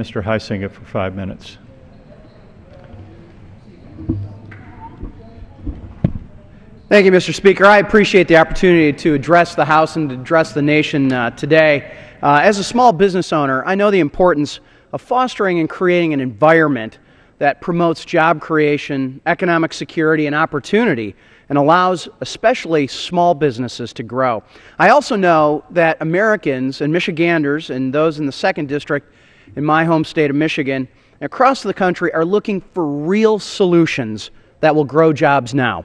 Mr. Heisinger for 5 minutes. Thank you, Mr. Speaker. I appreciate the opportunity to address the House and to address the nation today. As a small business owner, I know the importance of fostering and creating an environment that promotes job creation, economic security, and opportunity, and allows especially small businesses to grow. I also know that Americans and Michiganders and those in the 2nd District in my home state of Michigan and across the country are looking for real solutions that will grow jobs now.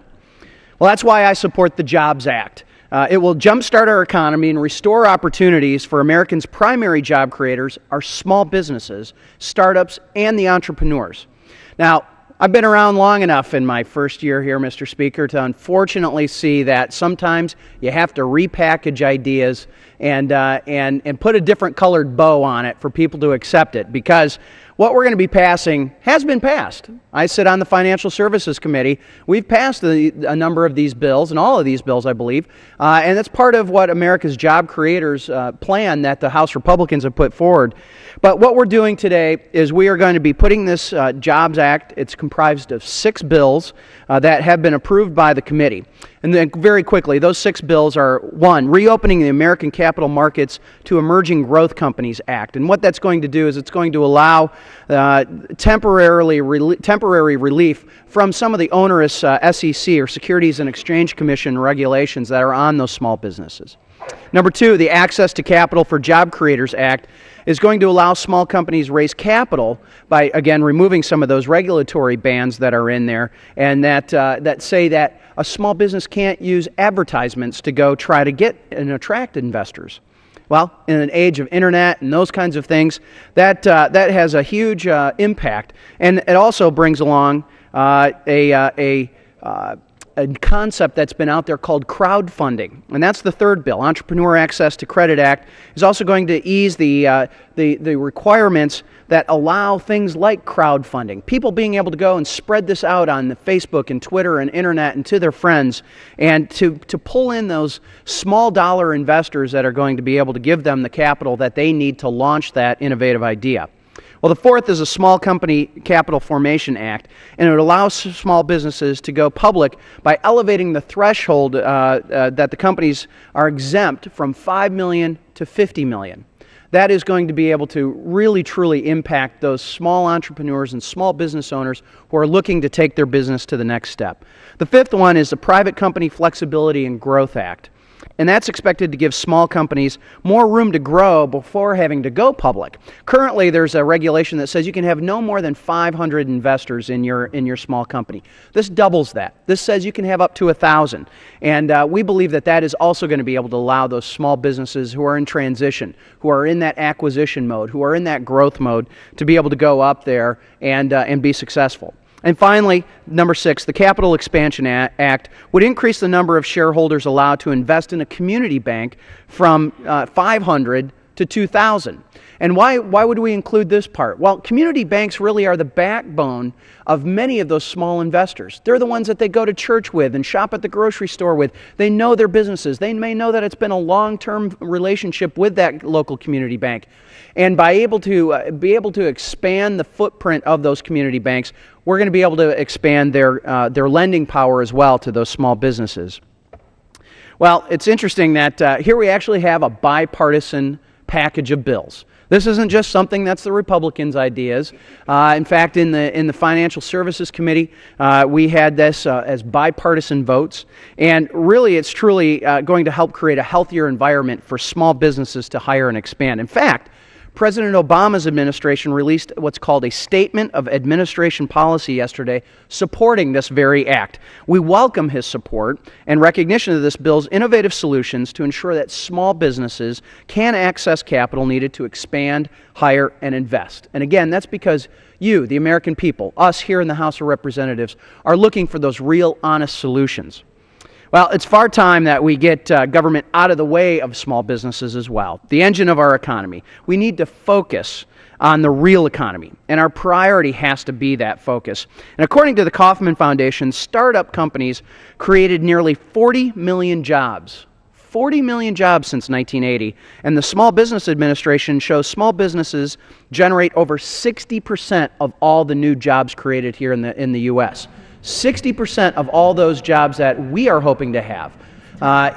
Well, that's why I support the Jobs Act. It will jumpstart our economy and restore opportunities for Americans' primary job creators, our small businesses, startups, and the entrepreneurs. Now, I've been around long enough in my first year here, Mr. Speaker, to unfortunately see that sometimes you have to repackage ideas and put a different colored bow on it for people to accept it, because what we're going to be passing has been passed. I sit on the Financial Services Committee. We've passed a number of these bills, and all of these bills, I believe, and that's part of what America's Job Creators plan that the House Republicans have put forward. But what we're doing today is we are going to be putting this Jobs Act. It's comprised of 6 bills that have been approved by the committee. And then very quickly, those 6 bills are: 1, reopening the American capital markets to Emerging Growth Companies Act. And what that's going to do is it's going to allow temporary relief from some of the onerous SEC, or Securities and Exchange Commission, regulations that are on those small businesses. Number 2, the Access to Capital for Job Creators Act is going to allow small companies raise capital by, again, removing some of those regulatory bans that are in there, and that say that a small business can't use advertisements to go try to get and attract investors. Well, in an age of internet and those kinds of things, that has a huge impact, and it also brings along a concept that's been out there called crowdfunding, and that's the 3rd bill. Entrepreneur Access to Credit Act is also going to ease the requirements that allow things like crowdfunding. People being able to go and spread this out on the Facebook and Twitter and internet and to their friends, and to pull in those small dollar investors that are going to be able to give them the capital that they need to launch that innovative idea. Well, the 4th is a Small Company Capital Formation Act, and it allows small businesses to go public by elevating the threshold that the companies are exempt from $5 million to $50 million. That is going to be able to really, truly impact those small entrepreneurs and small business owners who are looking to take their business to the next step. The 5th one is the Private Company Flexibility and Growth Act, and that's expected to give small companies more room to grow before having to go public. Currently, there's a regulation that says you can have no more than 500 investors in your small company. This doubles that. This says you can have up to 1,000, and we believe that that is also going to be able to allow those small businesses who are in transition, who are in that acquisition mode, who are in that growth mode, to be able to go up there and be successful. And finally, number 6, the Capital Expansion Act would increase the number of shareholders allowed to invest in a community bank from 500 to 2,000. And why would we include this part? Well, community banks really are the backbone of many of those small investors. They're the ones that they go to church with and shop at the grocery store with. They know their businesses. They may know that it's been a long-term relationship with that local community bank. And by be able to expand the footprint of those community banks, we're going to be able to expand their lending power as well to those small businesses. Well, it's interesting that here we actually have a bipartisan package of bills. This isn't just something that's the Republicans' ideas. In fact, in the Financial Services Committee, we had this as bipartisan votes, and really it's truly going to help create a healthier environment for small businesses to hire and expand. In fact, President Obama's administration released what's called a Statement of Administration Policy yesterday supporting this very act. We welcome his support and recognition of this bill's innovative solutions to ensure that small businesses can access capital needed to expand, hire, and invest. And again, that's because you, the American people, us here in the House of Representatives, are looking for those real, honest solutions. Well, it's far time that we get government out of the way of small businesses as well, the engine of our economy. We need to focus on the real economy, and our priority has to be that focus. And according to the Kauffman Foundation, startup companies created nearly 40 million jobs. 40 million jobs since 1980, and the Small Business Administration shows small businesses generate over 60% of all the new jobs created here in the U.S. 60% of all those jobs that we are hoping to have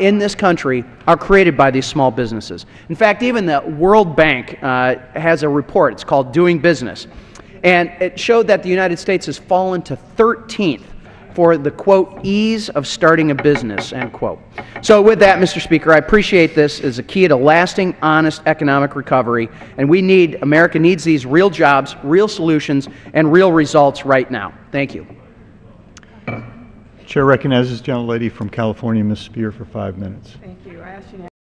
in this country are created by these small businesses. In fact, even the World Bank has a report. It's called Doing Business. And it showed that the United States has fallen to 13th for the, quote, ease of starting a business, end quote. So with that, Mr. Speaker, I appreciate this as a key to lasting, honest economic recovery. And America needs these real jobs, real solutions, and real results right now. Thank you. Chair recognizes the gentlelady from California, Ms. Spear, for 5 minutes. Thank you. I ask unanimous